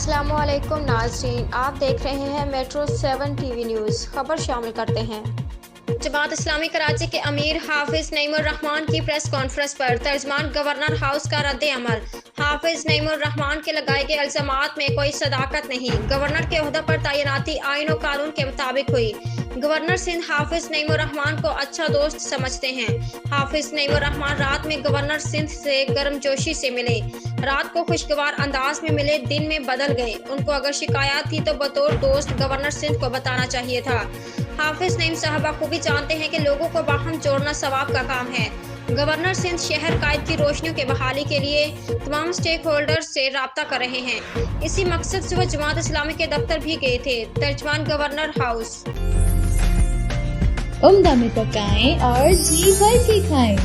السلام علیکم ناظرین، آپ دیکھ رہے ہیں میٹرو 7 ٹی وی نیوز۔ خبر شامل کرتے ہیں۔ جماعت اسلامی کراچی کے امیر حافظ نعیم الرحمان کی پریس کانفرنس پر ترجمان گورنر ہاؤس کا رد عمل۔ حافظ نعیم الرحمان کے لگائے گئے الزامات میں کوئی صداقت نہیں۔ گورنر کے عہدہ پر تعیناتی آئین و قانون کے مطابق ہوئی۔ گورنر سندھ حافظ نعیم الرحمان کو اچھا دوست سمجھتے ہیں۔ حافظ نعیم الرحمان رات میں گورنر سندھ سے گرم جوشی سے ملے، رات کو خوشگوار انداز میں ملے، دن میں بدل گئے۔ ان کو اگر شکایات تھی تو بطور دوست گورنر سندھ کو بتانا چاہیے تھا۔ حافظ نعیم صاحبہ خوبی جانتے ہیں کہ لوگوں کو باہم جوڑنا ثواب کا کام ہے۔ گورنر سندھ شہر قائد کی روشنیوں کی بحالی کے لیے تمام سٹیک ہولڈرز سے رابطہ کر رہے ہیں۔ اسی مقصد سے وہ جماعت اسلامی کے دفتر بھی گئے تھے۔ ترجمان گورنر ہاؤس۔ عمدہ میں پکائیں اور جی بھر کے کھائیں۔